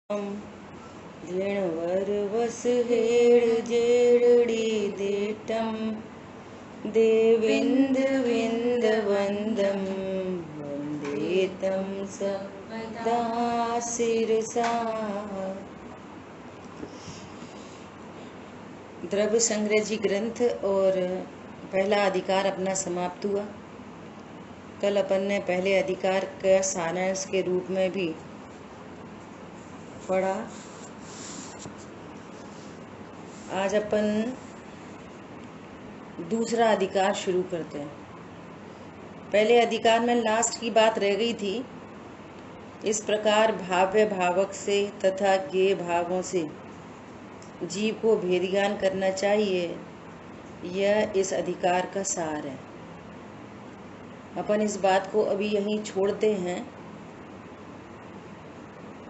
ऋणवरवसहेळजेळडीदेटं देविन्दविन्दवन्दं वन्दे तं सदा शिरसा। द्रव्य संग्रह जी ग्रंथ और पहला अधिकार अपना समाप्त हुआ। कल अपन ने पहले अधिकार का सारांश के रूप में भी पढ़ा। आज अपन दूसरा अधिकार शुरू करते हैं। पहले अधिकार में लास्ट की बात रह गई थी। इस प्रकार भाव्य भावक से तथा ज्ञेय भावों से जीव को भेद ज्ञान करना चाहिए, यह इस अधिकार का सार है। अपन इस बात को अभी यहीं छोड़ते हैं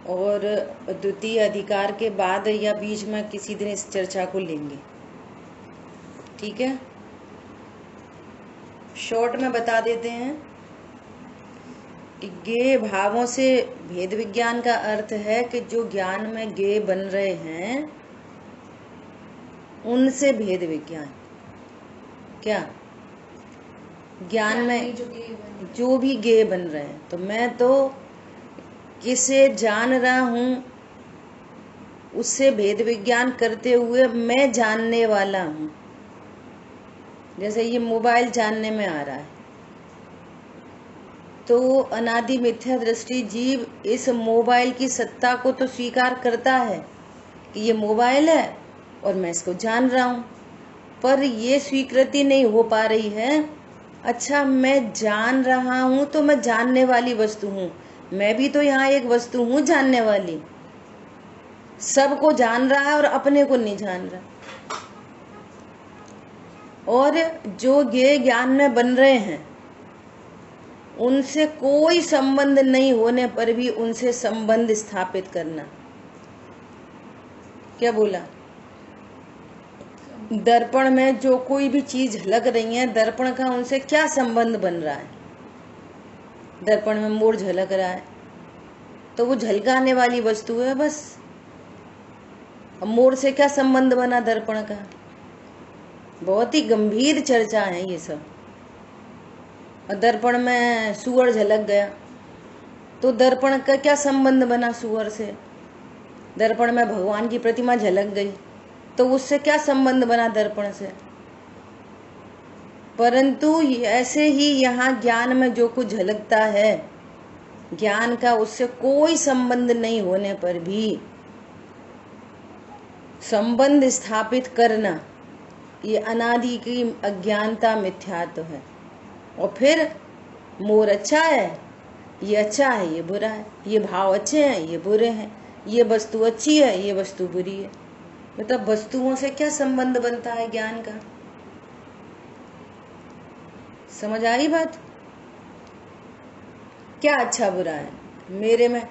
और द्वितीय अधिकार के बाद या बीच में किसी दिन इस चर्चा को लेंगे। ठीक है, शॉर्ट में बता देते हैं कि ज्ञेय भावों से भेद विज्ञान का अर्थ है कि जो ज्ञान में ज्ञेय बन रहे हैं उनसे भेद विज्ञान। क्या ज्ञान में जो भी ज्ञेय बन रहे हैं, तो मैं तो किसे जान रहा हूं उससे भेद विज्ञान करते हुए मैं जानने वाला हूं। जैसे ये मोबाइल जानने में आ रहा है, तो अनादि मिथ्या दृष्टि जीव इस मोबाइल की सत्ता को तो स्वीकार करता है कि ये मोबाइल है और मैं इसको जान रहा हूं, पर ये स्वीकृति नहीं हो पा रही है। अच्छा, मैं जान रहा हूं तो मैं जानने वाली वस्तु हूं, मैं भी तो यहाँ एक वस्तु हूं जानने वाली। सबको जान रहा है और अपने को नहीं जान रहा। और जो ज्ञेय ज्ञान में बन रहे हैं उनसे कोई संबंध नहीं होने पर भी उनसे संबंध स्थापित करना। क्या बोला? दर्पण में जो कोई भी चीज झलक रही है, दर्पण का उनसे क्या संबंध बन रहा है? दर्पण में मोर झलक रहा है तो वो झलकाने वाली वस्तु है बस। अब मोर से क्या संबंध बना दर्पण का? बहुत ही गंभीर चर्चा है ये सब। और दर्पण में सूअर झलक गया तो दर्पण का क्या संबंध बना सूअर से? दर्पण में भगवान की प्रतिमा झलक गई तो उससे क्या संबंध बना दर्पण से? परंतु ऐसे ही यहाँ ज्ञान में जो कुछ झलकता है, ज्ञान का उससे कोई संबंध नहीं होने पर भी संबंध स्थापित करना, ये अनादि की अज्ञानता मिथ्यात्व है। और फिर मोर अच्छा है, ये अच्छा है, ये बुरा है, ये भाव अच्छे हैं, ये बुरे हैं, ये वस्तु अच्छी है, ये वस्तु बुरी है। मतलब वस्तुओं से क्या संबंध बनता है ज्ञान का? समझ आई बात? क्या अच्छा बुरा है? मेरे में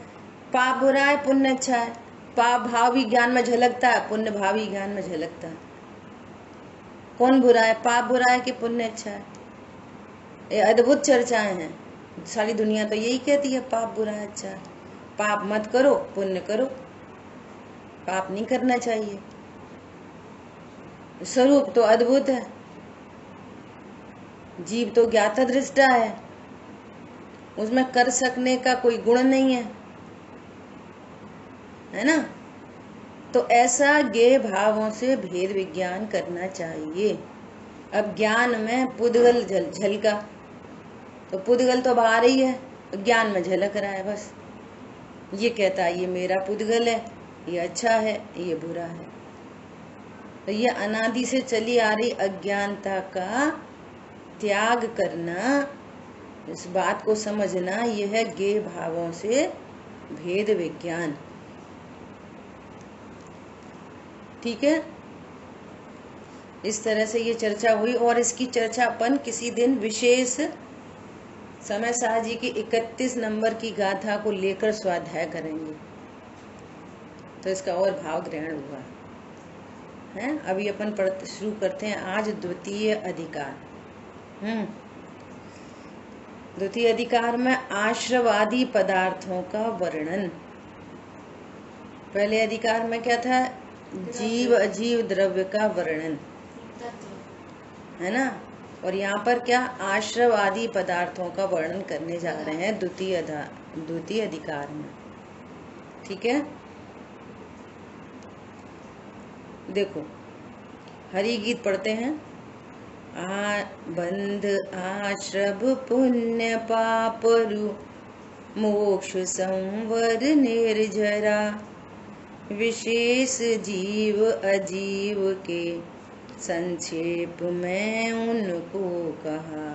पाप बुरा है, पुण्य अच्छा है। पाप भाव भी ज्ञान में झलकता है, पुण्य भाव भी ज्ञान में झलकता है। कौन बुरा है? पाप बुरा है कि पुण्य अच्छा है? ये अद्भुत चर्चाएं हैं। सारी दुनिया तो यही कहती है पाप बुरा है, अच्छा है। पाप मत करो, पुण्य करो। पाप नहीं करना चाहिए। स्वरूप तो अद्भुत है, जीव तो ज्ञाता दृष्टा है, उसमें कर सकने का कोई गुण नहीं है ना? तो ऐसा ज्ञेय भावों से भेद विज्ञान करना चाहिए। अब ज्ञान में पुद्गल झलका तो पुद्गल तो बाहर ही है, ज्ञान में झलक रहा है बस। ये कहता है ये मेरा पुद्गल है, ये अच्छा है, ये बुरा है। तो ये अनादि से चली आ रही अज्ञानता का त्याग करना, इस बात को समझना, यह है ज्ञेय भावों से भेद विज्ञान। ठीक है, इस तरह से ये चर्चा हुई और इसकी चर्चा अपन किसी दिन विशेष समय शाह जी की 31 नंबर की गाथा को लेकर स्वाध्याय करेंगे। तो इसका और भाव ग्रहण हुआ है। अभी अपन शुरू करते हैं आज द्वितीय अधिकार। द्वितीय अधिकार में आश्रवादी पदार्थों का वर्णन। पहले अधिकार में क्या था? जीव अजीव द्रव्य का वर्णन, है ना। और यहाँ पर क्या? आश्रव आदि पदार्थों का वर्णन करने जा रहे हैं द्वितीय अधिकार में। ठीक है, देखो हरि गीत पढ़ते हैं। बंध आश्रव पुण्य पाप रु मोक्ष संवर निर्जरा, विशेष जीव अजीव के संक्षेप में उनको कहा।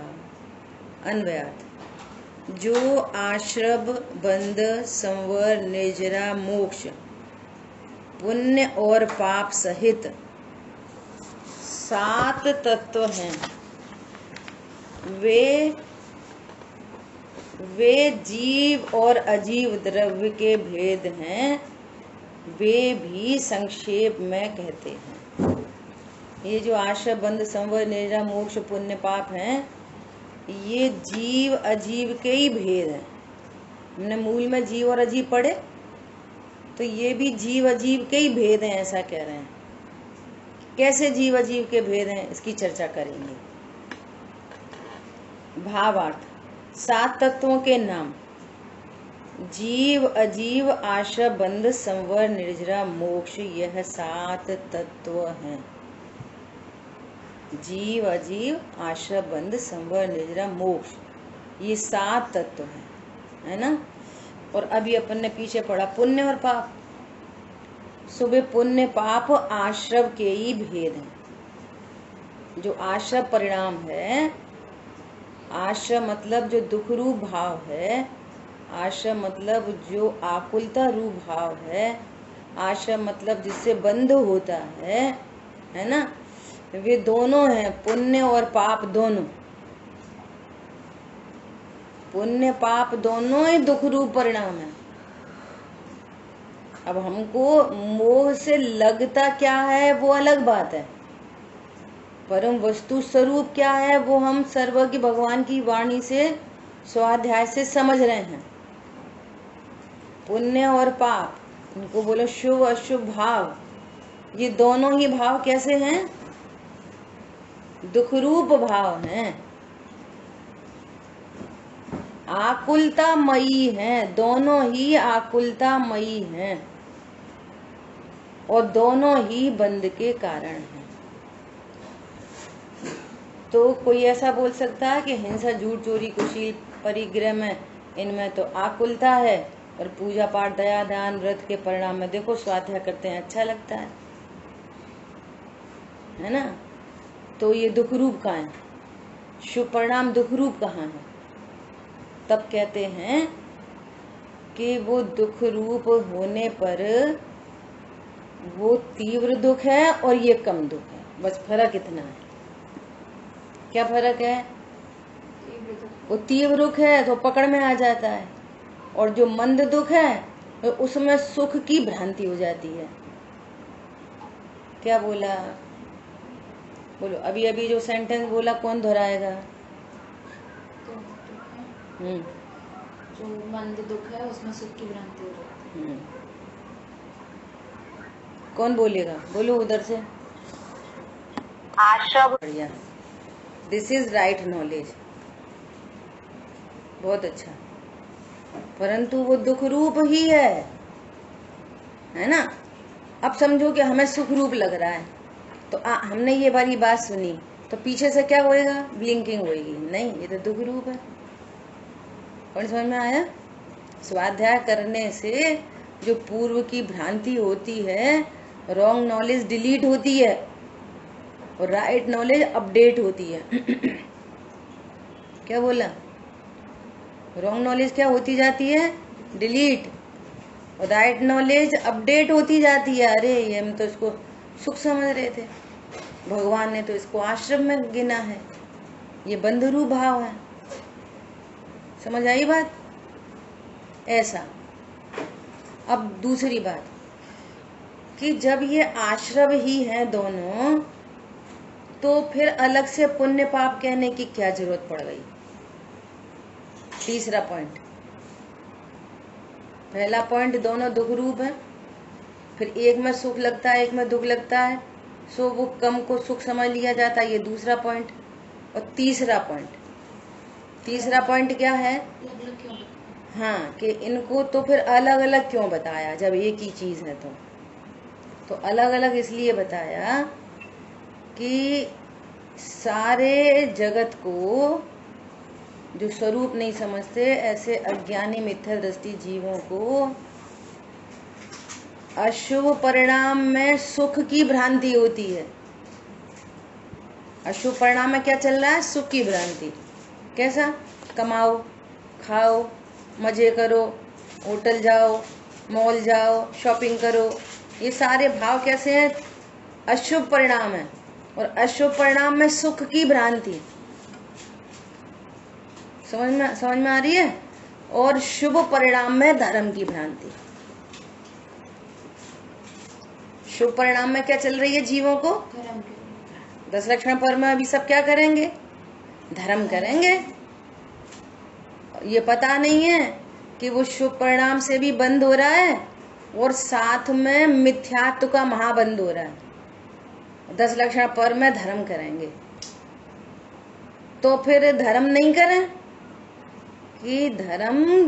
अन्वयार्थ: जो आश्रव बंध संवर निर्जरा मोक्ष पुण्य और पाप सहित 7 तत्व हैं, वे जीव और अजीव द्रव्य के भेद हैं, वे भी संक्षेप में कहते हैं। ये जो आश्रव बंध संवर निर्जरा मोक्ष पुण्य पाप हैं, ये जीव अजीव के ही भेद हैं। हमने मूल में जीव और अजीव पढ़े, तो ये भी जीव अजीव के ही भेद हैं, ऐसा कह रहे हैं। कैसे जीव अजीव के भेद हैं, इसकी चर्चा करेंगे। भावार्थ: 7 तत्वों के नाम: जीव अजीव आश्रव बंध संवर निर्जरा मोक्ष, यह 7 तत्व हैं। जीव अजीव आश्रव बंध संवर निर्जरा मोक्ष, ये 7 तत्व हैं, है ना। और अभी अपन ने पीछे पढ़ा पुण्य और पाप। सुबह पुण्य पाप आश्रव के ही भेद हैं। जो आश्रव परिणाम है, आश्रव मतलब जो दुख रूप भाव है, आश्रव मतलब जो आकुलता रूप भाव है, आश्रव मतलब जिससे बंध होता है ना, वे दोनों हैं, पुण्य और पाप दोनों। पुण्य पाप दोनों ही दुख रूप परिणाम है। अब हमको मोह से लगता क्या है वो अलग बात है, परम वस्तु स्वरूप क्या है वो हम सर्वज्ञ भगवान की वाणी से स्वाध्याय से समझ रहे हैं। पुण्य और पाप, इनको बोलो शुभ अशुभ भाव, ये दोनों ही भाव कैसे हैं? दुख रूप भाव हैं, आकुलतामयी हैं, दोनों ही आकुलतामयी हैं और दोनों ही बंध के कारण हैं। तो कोई ऐसा बोल सकता है कि हिंसा झूठ चोरी कुशील परिग्रह में, इनमें तो आकुलता है, और पूजा पाठ दया दान व्रत के परिणाम में देखो स्वाध्याय करते हैं, अच्छा लगता है ना। तो ये दुख रूप कहाँ है? शुभ परिणाम दुख रूप कहाँ है? तब कहते हैं कि वो दुख रूप होने पर वो तीव्र दुख है और ये कम दुख है, बस फर्क इतना है। क्या फर्क है? वो तीव्र दुख है तो पकड़ में आ जाता है, और जो मंद दुख है तो उसमें सुख की भ्रांति हो जाती है। क्या बोला? बोलो, अभी अभी जो सेंटेंस बोला कौन दोहराएगा? जो मंद दुख है उसमें सुख की भ्रांति हो जाती है। कौन बोलेगा? बोलो उधर से। आश्रव। बढ़िया, दिस इज राइट नॉलेज, बहुत अच्छा। परंतु वो दुख रूप ही है ना। अब समझो कि हमें सुख रूप लग रहा है, तो हमने ये वाली बात सुनी, तो पीछे से क्या होएगा? ब्लिंकिंग होएगी, नहीं ये तो दुख रूप है। और समझ में आया? स्वाध्याय करने से जो पूर्व की भ्रांति होती है, रॉन्ग नॉलेज डिलीट होती है और राइट नॉलेज अपडेट होती है। क्या बोला? रॉन्ग नॉलेज क्या होती जाती है? डिलीट, और राइट नॉलेज अपडेट होती जाती है। अरे ये हम तो इसको सुख समझ रहे थे, भगवान ने तो इसको आश्रम में गिना है, ये बंधुरू भाव है। समझ आई बात? ऐसा। अब दूसरी बात कि जब ये आश्रव ही है दोनों, तो फिर अलग से पुण्य पाप कहने की क्या जरूरत पड़ गई? तीसरा पॉइंट। पहला पॉइंट दोनों दुख रूप है, फिर एक में सुख लगता है, एक में दुख लगता है, सो वो कम को सुख समझ लिया जाता है। ये दूसरा पॉइंट। और तीसरा पॉइंट क्या है? अलग अलग क्यों बताया? हाँ, कि इनको तो फिर अलग अलग क्यों बताया जब एक ही चीज है तो अलग अलग इसलिए बताया कि सारे जगत को जो स्वरूप नहीं समझते, ऐसे अज्ञानी मिथ्या दृष्टि जीवों को अशुभ परिणाम में सुख की भ्रांति होती है। अशुभ परिणाम में क्या चल रहा है? सुख की भ्रांति। कैसा? कमाओ, खाओ, मजे करो, होटल जाओ, मॉल जाओ, शॉपिंग करो, ये सारे भाव कैसे हैं? अशुभ परिणाम है। और अशुभ परिणाम में सुख की भ्रांति। समझ में आ रही है? और शुभ परिणाम में धर्म की भ्रांति। शुभ परिणाम में क्या चल रही है जीवों को? धर्म के। 10 लक्षण पर में अभी सब क्या करेंगे? धर्म करेंगे। ये पता नहीं है कि वो शुभ परिणाम से भी बंद हो रहा है और साथ में मिथ्यात्व का महाबंद हो रहा है। 10 लक्षण पर में धर्म करेंगे। तो फिर धर्म नहीं करें कि धर्म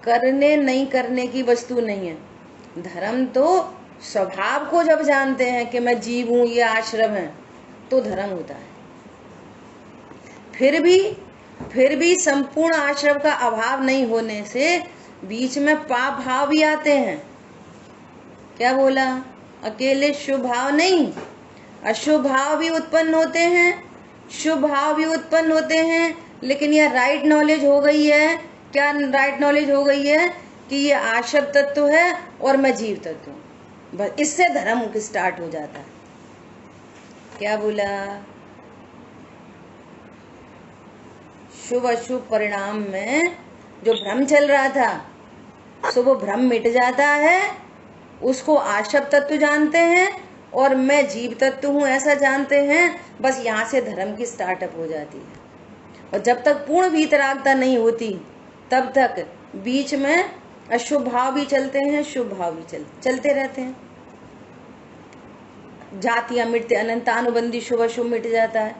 करने नहीं करने की वस्तु नहीं है। धर्म तो स्वभाव को जब जानते हैं कि मैं जीव हूं, ये आश्रम है, तो धर्म होता है। फिर भी संपूर्ण आश्रम का अभाव नहीं होने से बीच में पाप भाव भी आते हैं। क्या बोला? अकेले शुभ भाव नहीं, अशुभ भाव भी उत्पन्न होते हैं, शुभ भाव भी उत्पन्न होते हैं। लेकिन यह राइट नॉलेज हो गई है। क्या राइट नॉलेज हो गई है? कि ये आश्रम तत्व है और मैं जीव तत्व हूँ। बस इससे धर्म स्टार्ट हो जाता है। क्या बोला? शुभ अशुभ परिणाम में जो भ्रम चल रहा था, सो वो भ्रम मिट जाता है। उसको आश्रम तत्व जानते हैं और मैं जीव तत्व हूँ ऐसा जानते हैं। बस यहाँ से धर्म की स्टार्टअप हो जाती है। और जब तक पूर्ण वीतरागता नहीं होती तब तक बीच में अशुभ भाव भी चलते हैं, शुभ भाव भी चलते रहते हैं। जातियां मिटते, अनंतानुबंधी शुभ अशुभ मिट जाता है।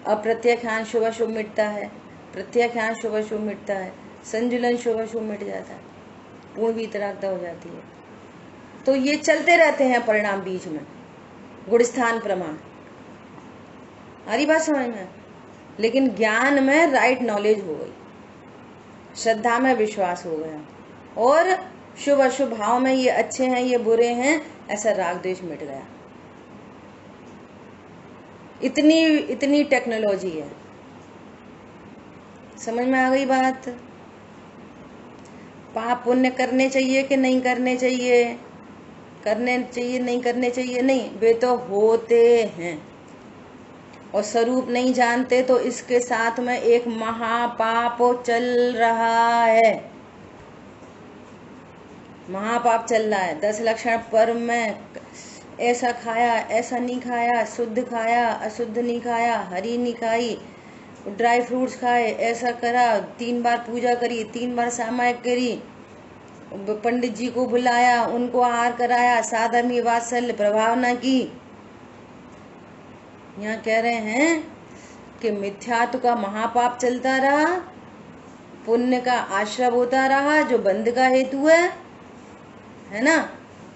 अप्रत्यक्षान शुभ अशुभ मिटता है, प्रत्यक्षान शुभ अशुभ मिटता है, संजुलन शुभ अशुभ मिट जाता है, पूर्ण वीतरागता हो जाती है। तो ये चलते रहते हैं परिणाम बीच में, गुणस्थान प्रमाण। हरी बात समझ में? लेकिन ज्ञान में राइट नॉलेज हो गई, श्रद्धा में विश्वास हो गया, और शुभ अशुभ भाव में ये अच्छे हैं ये बुरे हैं ऐसा राग द्वेष मिट गया। इतनी टेक्नोलॉजी है। समझ में आ गई बात? पाप पुण्य करने चाहिए कि नहीं करने चाहिए? करने चाहिए नहीं करने चाहिए? नहीं, वे तो होते हैं। और स्वरूप नहीं जानते तो इसके साथ में एक महापाप चल रहा है। महापाप चल रहा है। 10 लक्षण पर में ऐसा खाया, ऐसा नहीं खाया, शुद्ध खाया, अशुद्ध नहीं खाया, हरी नहीं खाई, ड्राई फ्रूट्स खाए, ऐसा करा, 3 बार पूजा करी, 3 बार सामायिक करी, पंडित जी को बुलाया, उनको आहार कराया, साधर्मी वात्सल्य प्रभाव न की। यहाँ कह रहे हैं कि मिथ्यात्व का महापाप चलता रहा, पुण्य का आश्रय होता रहा जो बंध का हेतु है ना,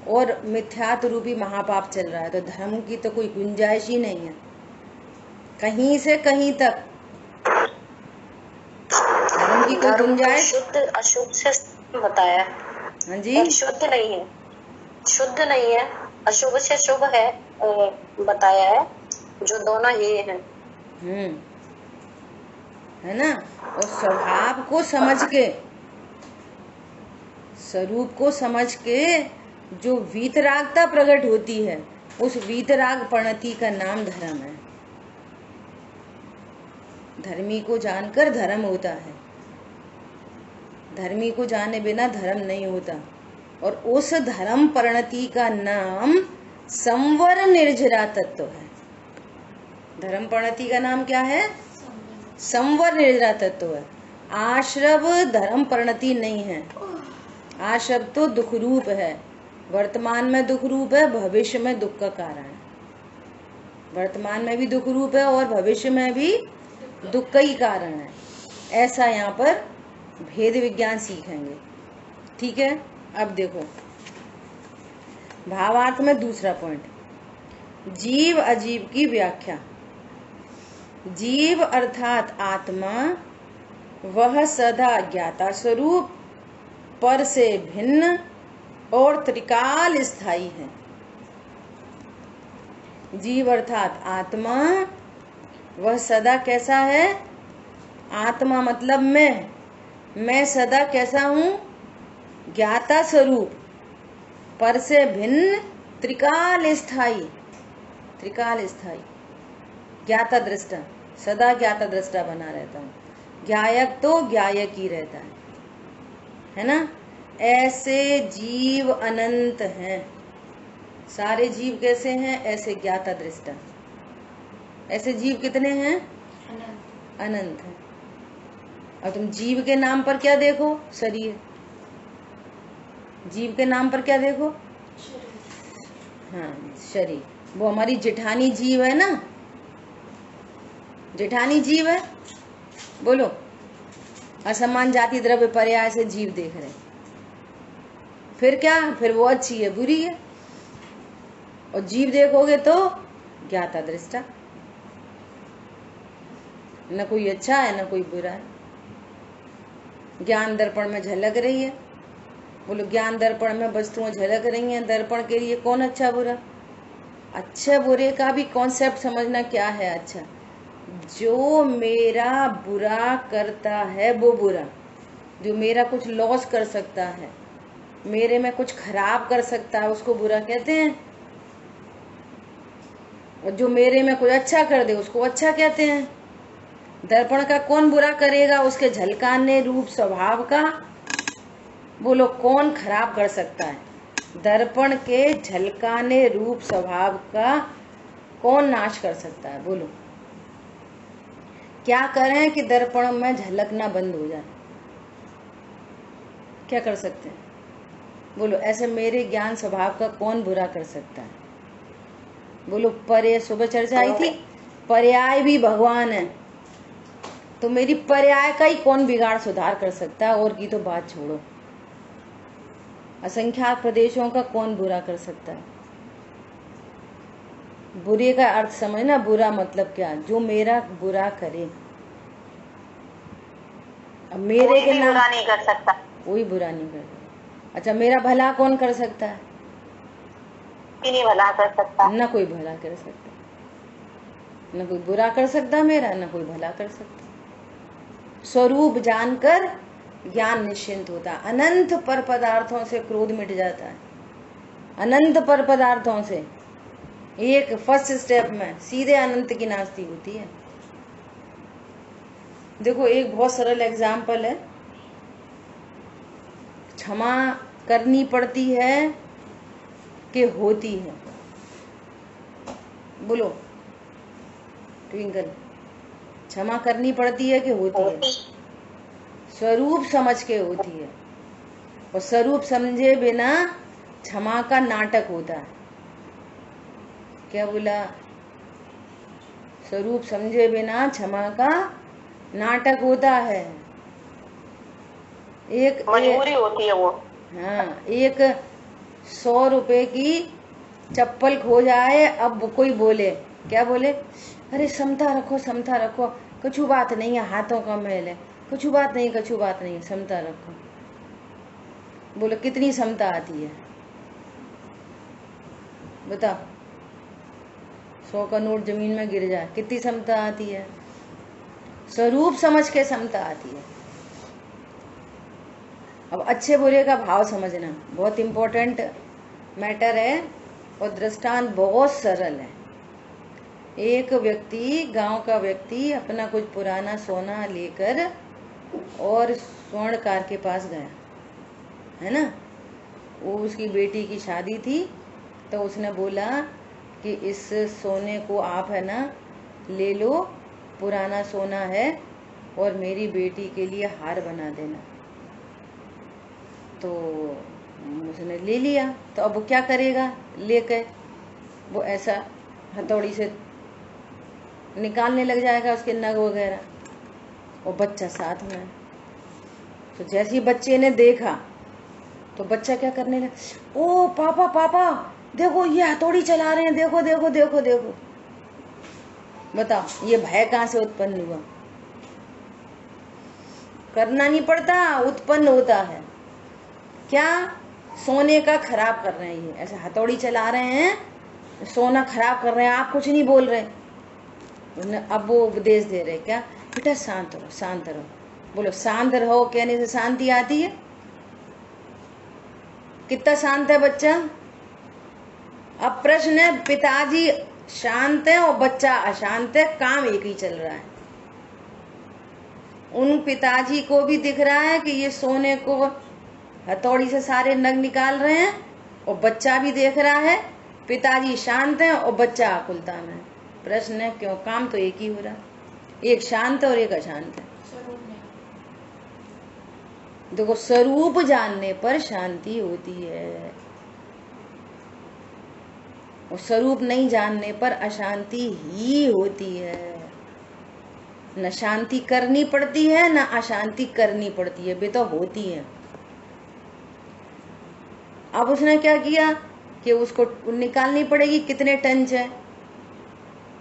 और मिथ्यात्व रूपी महापाप चल रहा है। तो धर्म की तो कोई गुंजाइश ही नहीं है कहीं से कहीं तक। धर्म की कोई गुंजाइश? शुद्ध अशुद्ध से बताया। हाँ जी, शुद्ध नहीं है, शुद्ध नहीं है, अशुभ से शुभ है बताया है, जो दोनों ही हैं। है ना। और स्वभाव को समझ के, स्वरूप को समझ के जो वीतरागता प्रकट होती है, उस वीतराग प्रणति का नाम धर्म है। धर्मी को जानकर धर्म होता है, धर्मी को जाने बिना धर्म नहीं होता। और उस धर्म परिणति का नाम संवर निर्जरा तत्व है। धर्म परिणति का नाम क्या है? संवर निर्जरा तत्व है। आश्रव धर्म परिणति नहीं है। आश्रव तो दुख रूप है, वर्तमान में दुख रूप है, भविष्य में दुख का कारण है। वर्तमान में भी दुख रूप है और भविष्य में भी दुख का ही कारण है। ऐसा यहाँ पर भेद विज्ञान सीखेंगे। ठीक है, अब देखो भावार्थ में दूसरा पॉइंट, जीव अजीव की व्याख्या। जीव अर्थात आत्मा वह सदा ज्ञाता स्वरूप, पर से भिन्न और त्रिकाल स्थायी है। जीव अर्थात आत्मा वह सदा कैसा है? आत्मा मतलब मैं सदा कैसा हूं? ज्ञाता स्वरूप, पर से भिन्न, त्रिकाल स्थायी। त्रिकाल स्थायी, ज्ञाता दृष्टा, सदा ज्ञाता दृष्टा बना रहता हूँ। ज्ञायक तो ज्ञायक ही रहता है ना। ऐसे जीव अनंत हैं। सारे जीव कैसे हैं? ऐसे ज्ञाता दृष्टा। ऐसे जीव कितने हैं? अनंत है। और तुम जीव के नाम पर क्या देखो? शरीर। जीव के नाम पर क्या देखो? हाँ, शरीर। वो हमारी जेठानी जीव है ना, जेठानी जीव है। बोलो, असमान जाति द्रव्य पर्याय से जीव देख रहे, फिर क्या? फिर वो अच्छी है बुरी है? और जीव देखोगे तो ज्ञाता दृष्टा, न कोई अच्छा है न कोई बुरा है। ज्ञान दर्पण में झलक रही है। बोलो, ज्ञान दर्पण में वस्तुएं झलक रही हैं, दर्पण के लिए कौन अच्छा बुरा? अच्छा बुरे का भी कॉन्सेप्ट समझना क्या है। अच्छा, जो मेरा बुरा करता है वो बुरा, जो मेरा कुछ लॉस कर सकता है, मेरे में कुछ खराब कर सकता है, उसको बुरा कहते हैं। और जो मेरे में कुछ अच्छा कर दे उसको अच्छा कहते हैं। दर्पण का कौन बुरा करेगा? उसके झलकाने रूप स्वभाव का बोलो कौन खराब कर सकता है? दर्पण के झलकाने रूप स्वभाव का कौन नाश कर सकता है? बोलो, क्या करें कि दर्पण में झलकना बंद हो जाए? क्या कर सकते हैं? बोलो, ऐसे मेरे ज्ञान स्वभाव का कौन बुरा कर सकता है? बोलो, पर्याय सुबह चर्चा आई थी, पर्याय भी भगवान है, तो मेरी पर्याय का ही कौन बिगाड़ सुधार कर सकता है? और की तो बात छोड़ो, असंख्यात प्रदेशों का कौन बुरा कर सकता है? बुरे का अर्थ समझना, बुरा मतलब क्या? जो मेरा बुरा करे। अब मेरे के नाम बुरा नहीं कर सकता, कोई बुरा नहीं कर सकता। अच्छा, मेरा भला कौन कर सकता है? नहीं भला कर सकता, न कोई भला कर सकता, न कोई बुरा कर सकता मेरा, न कोई भला कर सकता। स्वरूप जानकर ज्ञान निश्चिंत होता है। अनंत पर पदार्थों से क्रोध मिट जाता है। अनंत पर पदार्थों से एक फर्स्ट स्टेप में सीधे अनंत की नास्ती होती है। देखो, एक बहुत सरल एग्जाम्पल है। क्षमा करनी पड़ती है कि होती है? बोलो ट्विंकल, क्षमा करनी पड़ती है कि होती है? स्वरूप समझ के होती है। और स्वरूप समझे बिना क्षमा का नाटक होता है। क्या बोला? स्वरूप समझे बिना क्षमा का नाटक होता है। एक मजबूरी होती है वो। हाँ, एक 100 रुपए की चप्पल खो जाए, अब कोई बोले, क्या बोले? अरे समता रखो, समता रखो, कुछ बात नहीं है, हाथों का मैल है, कुछ बात नहीं, कुछ बात नहीं, समता रखो। बोलो, कितनी समता आती है? बताओ, 100 का नोट जमीन में गिर जाए, कितनी समता आती है? स्वरूप समझ के समता आती है। अब अच्छे बुरे का भाव समझना बहुत इम्पोर्टेंट मैटर है, और दृष्टांत बहुत सरल है। एक व्यक्ति, गांव का व्यक्ति, अपना कुछ पुराना सोना लेकर और स्वर्णकार के पास गया, है ना। वो उसकी बेटी की शादी थी, तो उसने बोला कि इस सोने को आप है ना ले लो, पुराना सोना है, और मेरी बेटी के लिए हार बना देना। तो उसने ले लिया, तो अब वो क्या करेगा, लेकर वो ऐसा हथौड़ी से निकालने लग जाएगा उसके नग वगैरह, और बच्चा साथ में। तो जैसे ही बच्चे ने देखा तो बच्चा क्या करने लगा, ओ पापा पापा देखो ये हथौड़ी चला रहे हैं, देखो देखो देखो देखो। बताओ ये भय कहाँ से उत्पन्न हुआ? करना नहीं पड़ता, उत्पन्न होता है। क्या? सोने का खराब कर रहे हैं, ये ऐसे हथौड़ी चला रहे हैं, सोना खराब कर रहे हैं, आप कुछ नहीं बोल रहे। अब वो उपदेश दे रहे, क्या बेटा शांत रहो शांत रहो। बोलो शांत रहो कहने से शांति आती है? कितना शांत है बच्चा? अब प्रश्न है, पिताजी शांत है और बच्चा अशांत है, काम एक ही चल रहा है। उन पिताजी को भी दिख रहा है कि ये सोने को हथौड़ी से सारे नग निकाल रहे हैं, और बच्चा भी देख रहा है पिताजी शांत है और बच्चा आकुलता में है। प्रश्न है क्यों? काम तो एक ही हो रहा, एक शांत और एक अशांत है। देखो स्वरूप जानने पर शांति होती है, और स्वरूप नहीं जानने पर अशांति ही होती है। न शांति करनी पड़ती है न अशांति करनी पड़ती है, वे तो होती है। अब उसने क्या किया कि उसको निकालनी पड़ेगी, कितने टन है,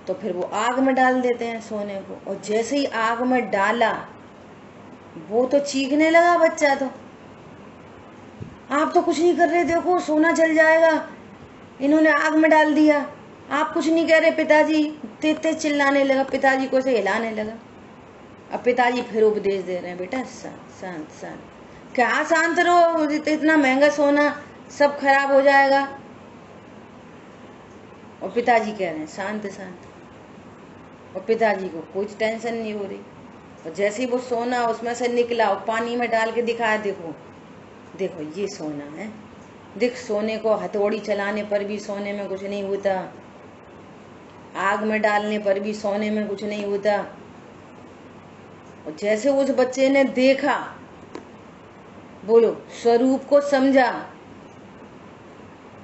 तो फिर वो आग में डाल देते हैं सोने को। और जैसे ही आग में डाला वो तो चीखने लगा बच्चा, तो आप तो कुछ नहीं कर रहे, देखो सोना जल जाएगा, इन्होंने आग में डाल दिया, आप कुछ नहीं कह रहे पिताजी। तेज चिल्लाने लगा, पिताजी को से हिलाने लगा। अब पिताजी फिर उपदेश दे रहे हैं, बेटा शांत शांत शांत। क्या शांत रहो, इतना महंगा सोना सब खराब हो जाएगा। और पिताजी कह रहे हैं शांत शांत, और पिताजी को कुछ टेंशन नहीं हो रही। और जैसे ही वो सोना उसमें से निकला और पानी में डाल के दिखाया, देखो देखो ये सोना है, देख सोने को हथौड़ी चलाने पर भी सोने में कुछ नहीं होता, आग में डालने पर भी सोने में कुछ नहीं होता। और जैसे उस बच्चे ने देखा, बोलो स्वरूप को समझा,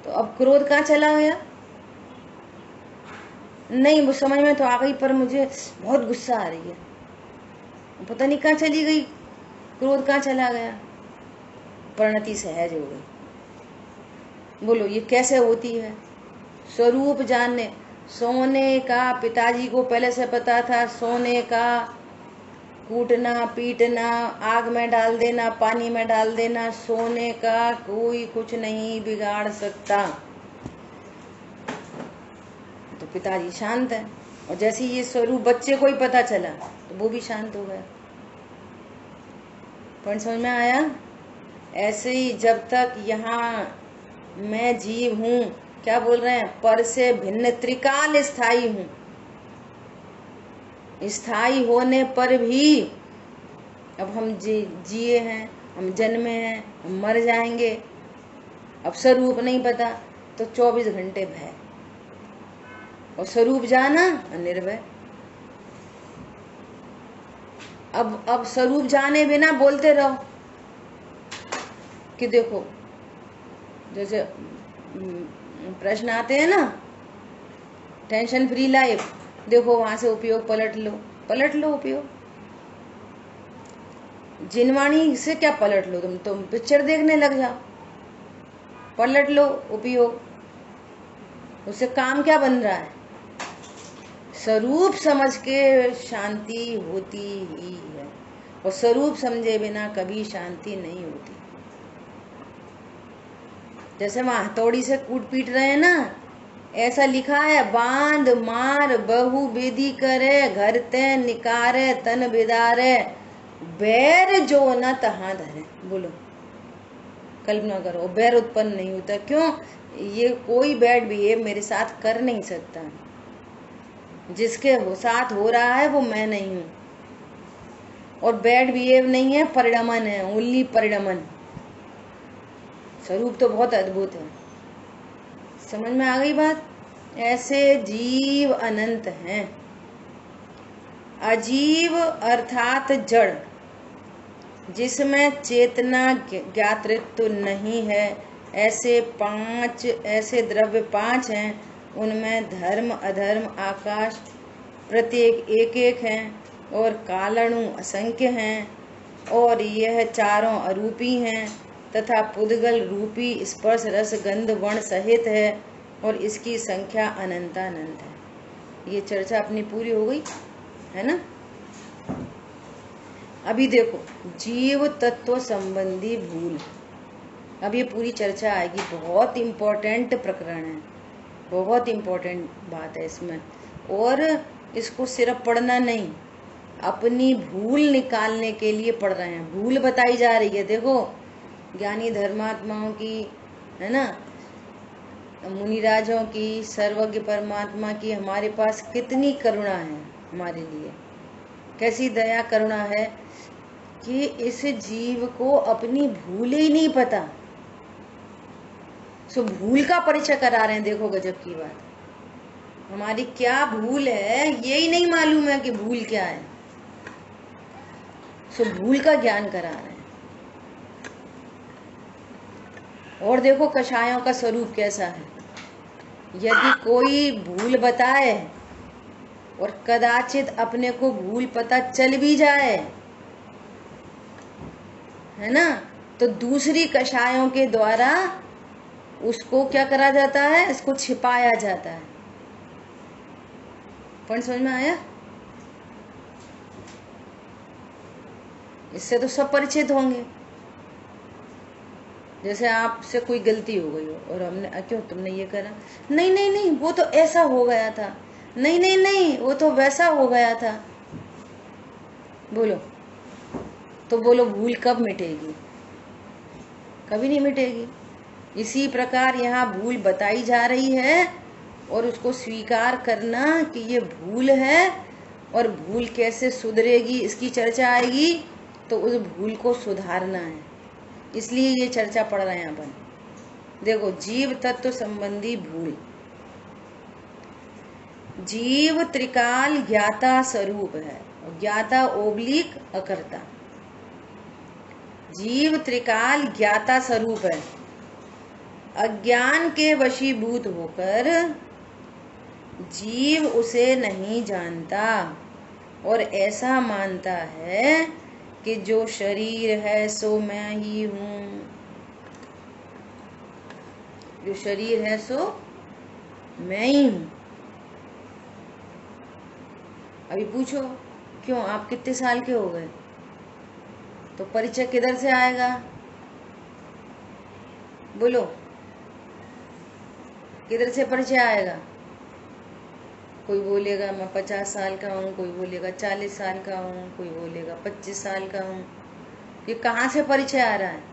तो अब क्रोध कहाँ चला गया? नहीं, वो समझ में तो आ गई, पर मुझे बहुत गुस्सा आ रही है। पता नहीं कहाँ चली गई, क्रोध कहाँ चला गया, परिणति सहज हो गई। बोलो ये कैसे होती है? स्वरूप जानने। सोने का पिताजी को पहले से पता था, सोने का कूटना पीटना, आग में डाल देना, पानी में डाल देना, सोने का कोई कुछ नहीं बिगाड़ सकता। तो पिताजी शांत है, और जैसे ये स्वरूप बच्चे को ही पता चला तो वो भी शांत हो गया। पॉइंट समझ में आया? ऐसे ही जब तक यहाँ मैं जीव हूँ, क्या बोल रहे हैं, पर से भिन्न त्रिकाल स्थायी हूँ। स्थायी होने पर भी अब हम जिए हैं, हम जन्मे हैं, हम मर जाएंगे। अब स्वरूप नहीं पता तो 24 घंटे भय, और स्वरूप जाना निर्भय। अब स्वरूप जाने बिना बोलते रहो कि देखो, जैसे प्रश्न आते हैं ना, टेंशन फ्री लाइफ, देखो वहां से उपयोग पलट लो उपयोग। जिनवाणी से क्या पलट लो, तुम पिक्चर देखने लग जाओ, पलट लो उपयोग। उससे काम क्या बन रहा है? स्वरूप समझ के शांति होती ही है, और स्वरूप समझे बिना कभी शांति नहीं होती। जैसे वहां हथौड़ी से कूट पीट रहे हैं ना, ऐसा लिखा है, बांध मार बहु विधि करे, घर ते निकारे तन बिदारे, बैर जो न तहां धरे। बोलो, कल्पना करो, बैर उत्पन्न नहीं होता। क्यों? ये कोई बैड बिहेव मेरे साथ कर नहीं सकता। जिसके साथ हो रहा है वो मैं नहीं हूं, और बैड बिहेव नहीं है, परिणमन है, ओनली परिणमन। स्वरूप तो बहुत अद्भुत है। समझ में आ गई बात? ऐसे जीव अनंत हैं। अजीव अर्थात जड़, जिसमें चेतना ज्ञातृत्व नहीं है, ऐसे द्रव्य 5 हैं। उनमें धर्म अधर्म आकाश प्रत्येक एक एक हैं और कालाणु असंख्य हैं, और यह चारों अरूपी हैं तथा पुद्गल रूपी स्पर्श रस गंध वर्ण सहित है, और इसकी संख्या अनंतानंत है। ये चर्चा अपनी पूरी हो गई है ना। अभी देखो जीव तत्व संबंधी भूल, अब ये पूरी चर्चा आएगी। बहुत इम्पोर्टेंट प्रकरण है, बहुत इम्पोर्टेंट बात है इसमें, और इसको सिर्फ पढ़ना नहीं, अपनी भूल निकालने के लिए पढ़ रहे हैं। भूल बताई जा रही है, देखो ज्ञानी धर्मात्माओं की, है ना, मुनिराजों की, सर्वज्ञ परमात्मा की हमारे पास कितनी करुणा है हमारे लिए, कैसी दया करुणा है कि इस जीव को अपनी भूल ही नहीं पता, सो भूल का परिचय करा रहे हैं। देखो गजब की बात, हमारी क्या भूल है यही नहीं मालूम है कि भूल क्या है, सो भूल का ज्ञान करा रहे हैं। और देखो कषायों का स्वरूप कैसा है। यदि कोई भूल बताए और कदाचित अपने को भूल पता चल भी जाए, है ना, तो दूसरी कषायों के द्वारा उसको क्या करा जाता है, इसको छिपाया जाता है। पॉइंट समझ में आया? इससे तो सब परिचित होंगे। जैसे आपसे कोई गलती हो गई हो और हमने, क्यों तुमने ये करा, नहीं नहीं नहीं वो तो ऐसा हो गया था, नहीं नहीं नहीं वो तो वैसा हो गया था, बोलो तो बोलो भूल कब मिटेगी? कभी नहीं मिटेगी। इसी प्रकार यहाँ भूल बताई जा रही है और उसको स्वीकार करना कि ये भूल है, और भूल कैसे सुधरेगी इसकी चर्चा आएगी, तो उस भूल को सुधारना है, इसलिए ये चर्चा पढ़ रहे हैं अपन। देखो जीव तत्व संबंधी भूल। जीव त्रिकाल ज्ञाता स्वरूप है, ज्ञाता ओब्लिक अकर्ता। जीव त्रिकाल ज्ञाता स्वरूप है, अज्ञान के वशीभूत होकर जीव उसे नहीं जानता और ऐसा मानता है कि जो शरीर है सो मैं ही हूँ, जो शरीर है सो मैं ही हूँ। अभी पूछो क्यों, आप कितने साल के हो गए, तो परिचय किधर से आएगा? बोलो किधर से परिचय आएगा? कोई बोलेगा मैं 50 साल का हूँ, कोई बोलेगा 40 साल का हूँ, कोई बोलेगा 25 साल का हूँ। ये कहाँ से परिचय आ रहा है?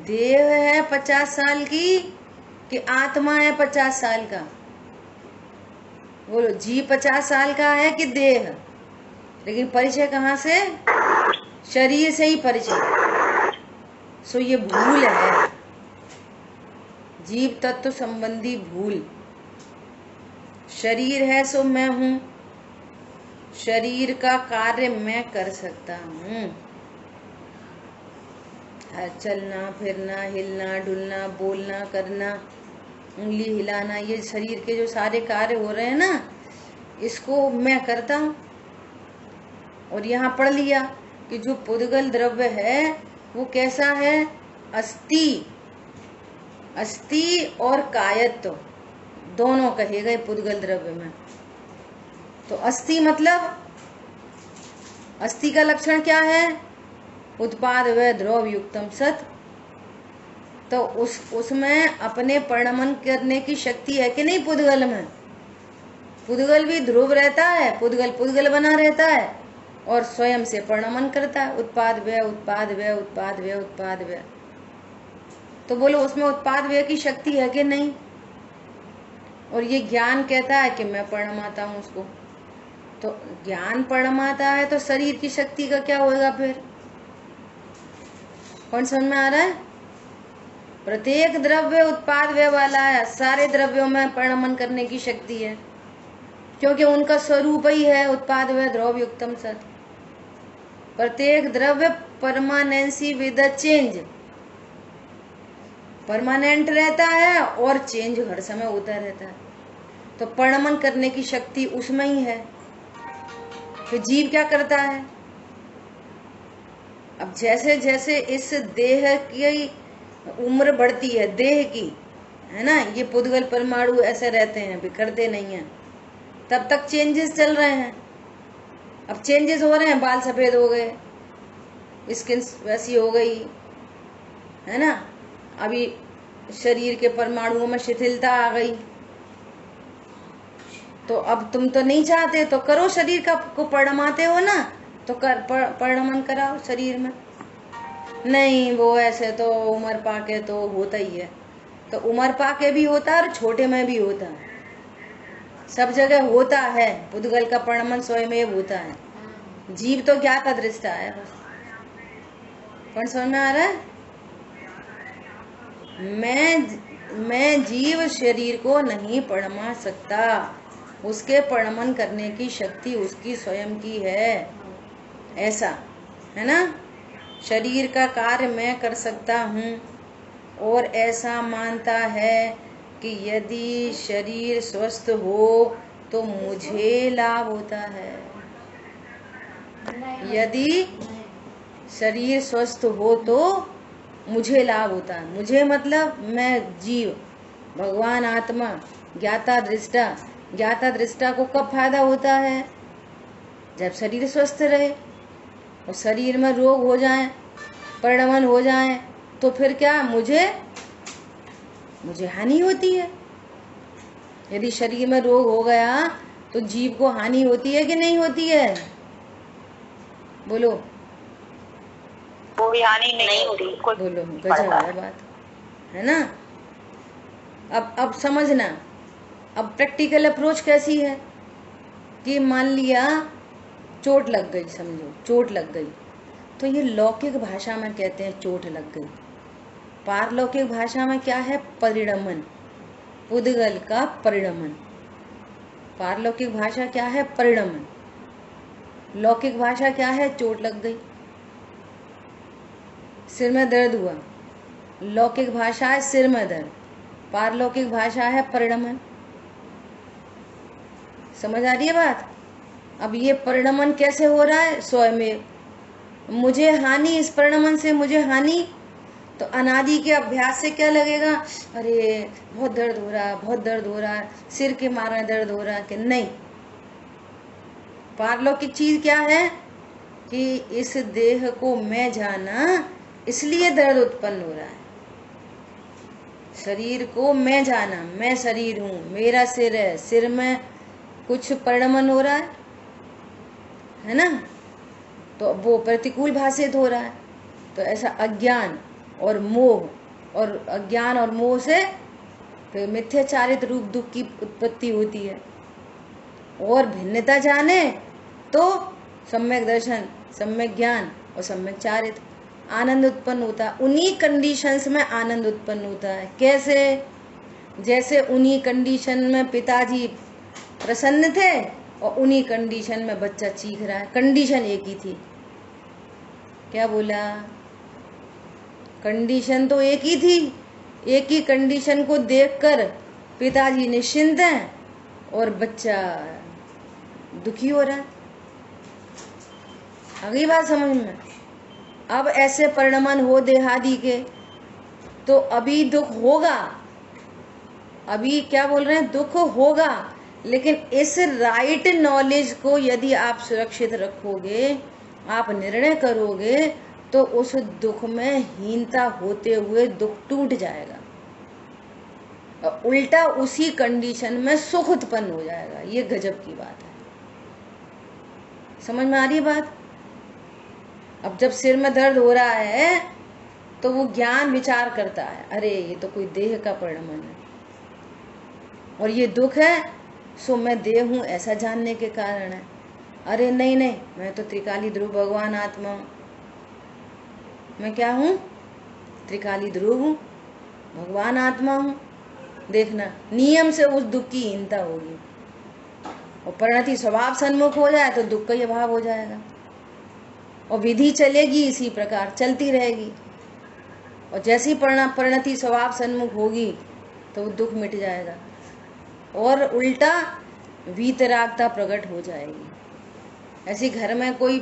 देह है 50 साल की कि आत्मा है 50 साल का? बोलो जी 50 साल का है कि देह? लेकिन परिचय कहाँ से? शरीर से ही परिचय। सो ये भूल है, जीव तत्व संबंधी भूल। शरीर है सो मैं हूँ, शरीर का कार्य मैं कर सकता हूँ, चलना फिरना हिलना डुलना बोलना करना उंगली हिलाना, ये शरीर के जो सारे कार्य हो रहे हैं ना, इसको मैं करता हूँ। और यहाँ पढ़ लिया कि जो पुद्गल द्रव्य है वो कैसा है? अस्थि, अस्थि और कायत्व दोनों कहे गए पुद्गल द्रव्य में। तो अस्थि मतलब, अस्थि का लक्षण क्या है? उत्पाद व ध्रुव युक्तम सत। तो उसमें अपने परिणमन करने की शक्ति है कि नहीं? पुद्गल में, पुद्गल भी ध्रुव रहता है, पुद्गल पुद्गल बना रहता है और स्वयं से परिणमन करता है, उत्पाद व्यय उत्पाद व्यय उत्पाद व्यय उत्पाद व्यय। तो बोलो उसमें उत्पाद व्यय की शक्ति है कि नहीं? और ये ज्ञान कहता है कि मैं परिणमाता हूँ उसको, तो ज्ञान परिणमाता है तो शरीर की शक्ति का क्या होगा फिर? कौन समझ में आ रहा है? प्रत्येक द्रव्य उत्पाद व्यय वाला है, सारे द्रव्यों में परिणमन करने की शक्ति है, क्योंकि उनका स्वरूप ही है उत्पाद व्यय ध्रुव युक्तम सत। प्रत्येक द्रव्य permanency with a change, permanent रहता है और चेंज हर समय होता रहता है। तो परिणमन करने की शक्ति उसमें ही है। फिर जीव क्या करता है? अब जैसे जैसे इस देह की उम्र बढ़ती है, देह की, है ना, ये पुद्गल परमाणु ऐसे रहते हैं, बिखरते नहीं हैं, तब तक चेंजेस चल रहे हैं। अब चेंजेस हो रहे हैं, बाल सफेद हो गए, स्किन वैसी हो गई, है ना, अभी शरीर के परमाणुओं में शिथिलता आ गई। तो अब तुम तो नहीं चाहते, तो करो, शरीर का को परिणमाते हो ना, तो कर परिणमन कराओ शरीर में। नहीं, वो ऐसे तो उम्र पाके तो होता ही है। तो उम्र पाके भी होता है और छोटे में भी होता है, सब जगह होता है। पुद्गल का परिणमन स्वयं होता है। जीव तो ज्ञात दृष्टा है बस। कौन समझ में आ रहा है? मैं जीव शरीर को नहीं परिणमा सकता, उसके परिणमन करने की शक्ति उसकी स्वयं की है, ऐसा है ना। शरीर का कार्य मैं कर सकता हूँ और ऐसा मानता है कि यदि शरीर स्वस्थ हो तो मुझे लाभ होता है। यदि शरीर स्वस्थ हो तो मुझे लाभ होता है। मुझे मतलब मैं जीव, भगवान आत्मा, ज्ञाता दृष्टा। ज्ञाता दृष्टा को कब फायदा होता है? जब शरीर स्वस्थ रहे। और शरीर में रोग हो जाए, परिणमन हो जाए, तो फिर क्या मुझे हानि होती है। यदि शरीर में रोग हो गया तो जीव को हानि होती है कि नहीं होती है? बोलो। कोई हानि नहीं होती। बोलो, गजब है बात, है ना। अब समझना, अब प्रैक्टिकल अप्रोच कैसी है कि मान लिया चोट लग गई, समझो चोट लग गई, तो ये लौकिक भाषा में कहते हैं चोट लग गई। पारलौकिक भाषा में क्या है? परिणमन, पुद्गल का परिणमन। पारलौकिक भाषा क्या है? परिणमन। लौकिक भाषा क्या है? चोट लग गई, सिर में दर्द हुआ। लौकिक भाषा है सिर में दर्द, पारलौकिक भाषा है परिणमन। समझ आ रही है बात? अब ये परिणमन कैसे हो रहा है? स्वयं मुझे हानि, इस परिणमन से मुझे हानि। तो अनादि के अभ्यास से क्या लगेगा? अरे बहुत दर्द हो रहा, बहुत दर्द हो रहा, सिर के मारे दर्द हो रहा, कि नहीं। पारलौकिक चीज क्या है कि इस देह को मैं जाना, इसलिए दर्द उत्पन्न हो रहा है। शरीर को मैं जाना, मैं शरीर हूँ, मेरा सिर है, सिर में कुछ परिणमन हो रहा है ना, तो वो प्रतिकूल भाषित हो रहा है। तो ऐसा अज्ञान और मोह, और अज्ञान और मोह से फिर मिथ्याचारित रूप दुख की उत्पत्ति होती है। और भिन्नता जाने तो सम्यक दर्शन, सम्यक ज्ञान और सम्यक चारित, आनंद उत्पन्न होता है। उन्हीं कंडीशंस में आनंद उत्पन्न होता है। कैसे? जैसे उन्हीं कंडीशन में पिताजी प्रसन्न थे और उन्हीं कंडीशन में बच्चा चीख रहा है, कंडीशन एक ही थी। क्या बोला? कंडीशन तो एक ही थी। एक ही कंडीशन को देखकर पिताजी निश्चिंत हैं और बच्चा दुखी हो रहा है। अगली बात समझ में? अब ऐसे परिणमन हो देहादि के, तो अभी दुख होगा। अभी क्या बोल रहे हैं? दुख होगा, लेकिन इस राइट नॉलेज को यदि आप सुरक्षित रखोगे, आप निर्णय करोगे, तो उस दुख में हीनता होते हुए दुख टूट जाएगा और उल्टा उसी कंडीशन में सुख उत्पन्न हो जाएगा। ये गजब की बात है। समझ में आ रही है बात? अब जब सिर में दर्द हो रहा है तो वो ज्ञान विचार करता है, अरे ये तो कोई देह का परिणमन है और ये दुख है, सो मैं देह हूँ ऐसा जानने के कारण है। अरे नहीं नहीं, मैं तो त्रिकाली ध्रुव भगवान आत्मा हूँ। मैं क्या हूँ? त्रिकाली ध्रुव हूँ, भगवान आत्मा हूँ। देखना, नियम से उस दुख की हीनता होगी और परिणति स्वभाव सन्मुख हो जाए तो दुख का ही अभाव हो जाएगा। और विधि चलेगी इसी प्रकार, चलती रहेगी। और जैसी परिणति स्वभाव सन्मुख होगी तो वो दुख मिट जाएगा और उल्टा वीतरागता प्रकट हो जाएगी। ऐसे घर में कोई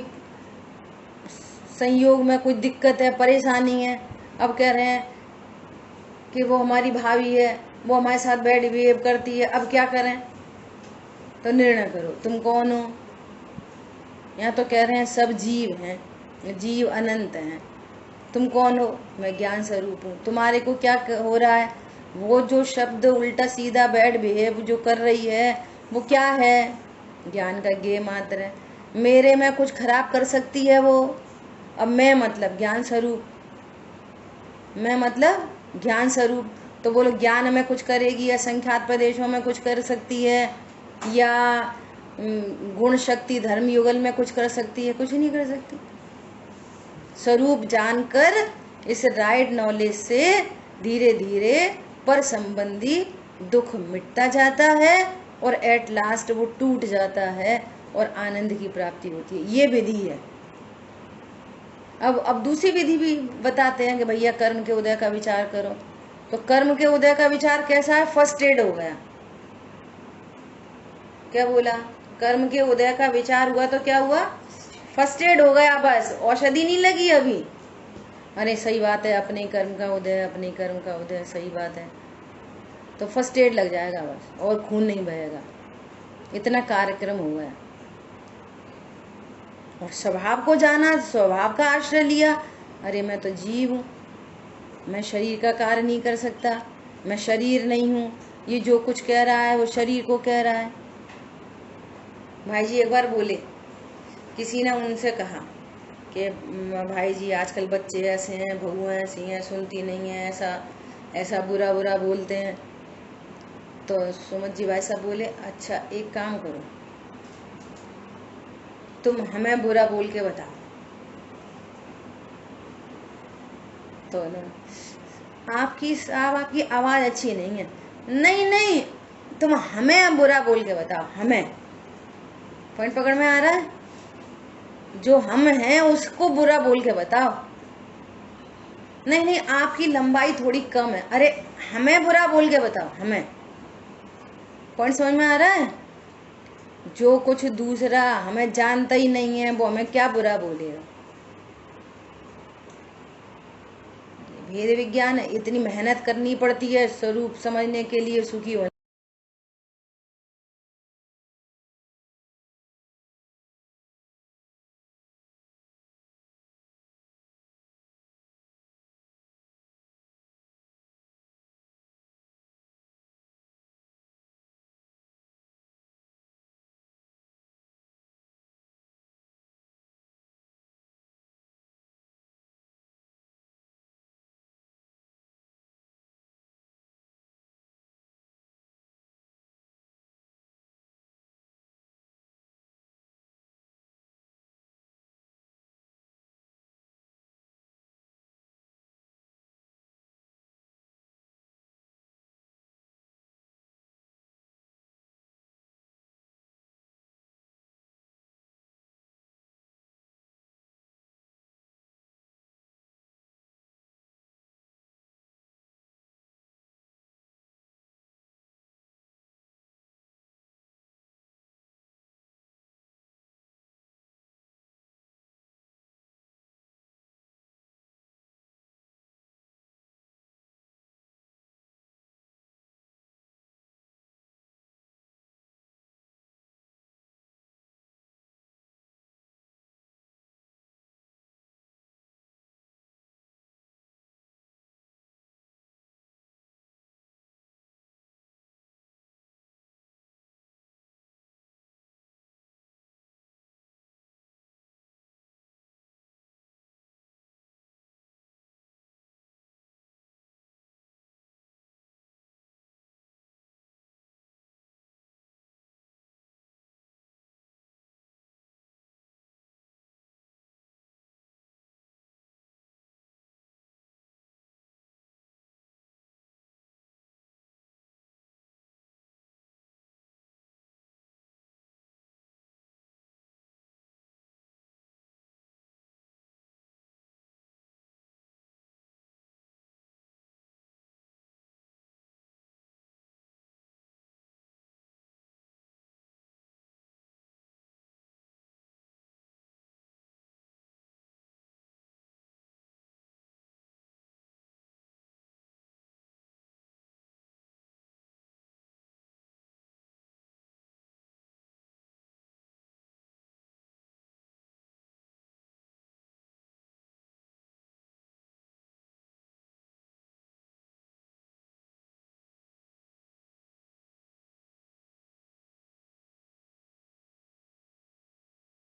संयोग में कोई दिक्कत है, परेशानी है, अब कह रहे हैं कि वो हमारी भाभी है, वो हमारे साथ बैड बिहेव करती है, अब क्या करें? तो निर्णय करो तुम कौन हो। यहाँ तो कह रहे हैं सब जीव हैं, जीव अनंत हैं, तुम कौन हो? मैं ज्ञान स्वरूप हूँ। तुम्हारे को क्या हो रहा है? वो जो शब्द उल्टा सीधा बैड बिहेव जो कर रही है वो क्या है? ज्ञान का ज्ञेय मात्र है। मेरे में कुछ खराब कर सकती है वो। अब मैं मतलब ज्ञान स्वरूप, मैं मतलब ज्ञान स्वरूप, तो बोलो ज्ञान में कुछ करेगी या संख्यात प्रदेशों में कुछ कर सकती है या गुण शक्ति धर्म युगल में कुछ कर सकती है? कुछ नहीं कर सकती। स्वरूप जानकर इस राइट नॉलेज से धीरे धीरे पर संबंधी दुख मिटता जाता है और एट लास्ट वो टूट जाता है और आनंद की प्राप्ति होती है। ये विधि है। अब दूसरी विधि भी बताते हैं कि भैया कर्म के उदय का विचार करो। तो कर्म के उदय का विचार कैसा है? फर्स्ट एड हो गया। क्या बोला? कर्म के उदय का विचार हुआ तो क्या हुआ? फर्स्ट एड हो गया। बस औषधि नहीं लगी अभी। अरे सही बात है, अपने कर्म का उदय, अपने कर्म का उदय, सही बात है। तो फर्स्ट एड लग जाएगा बस, और खून नहीं बहेगा। इतना कार्यक्रम हो गया। और स्वभाव को जाना, स्वभाव का आश्रय लिया। अरे मैं तो जीव हूँ, मैं शरीर का कार्य नहीं कर सकता, मैं शरीर नहीं हूँ। ये जो कुछ कह रहा है वो शरीर को कह रहा है। भाई जी एक बार बोले, किसी ने उनसे कहा कि भाई जी आजकल बच्चे ऐसे हैं, बहू ऐसी हैं, सुनती नहीं है, ऐसा बुरा बुरा बोलते हैं। तो सुमत जी भाई साहब बोले, अच्छा एक काम करो, तुम हमें बुरा बोल के बताओ। तो आपकी आवाज अच्छी नहीं है। नहीं, तुम हमें बुरा बोल के बताओ। हमें पॉइंट पकड़ में आ रहा है? जो हम हैं उसको बुरा बोल के बताओ। नहीं, आपकी लंबाई थोड़ी कम है। अरे हमें बुरा बोल के बताओ, हमें। पॉइंट समझ में आ रहा है? जो कुछ दूसरा हमें जानता ही नहीं है वो हमें क्या बुरा बोलेगा? भेद विज्ञान है। इतनी मेहनत करनी पड़ती है स्वरूप समझने के लिए, सुखी होने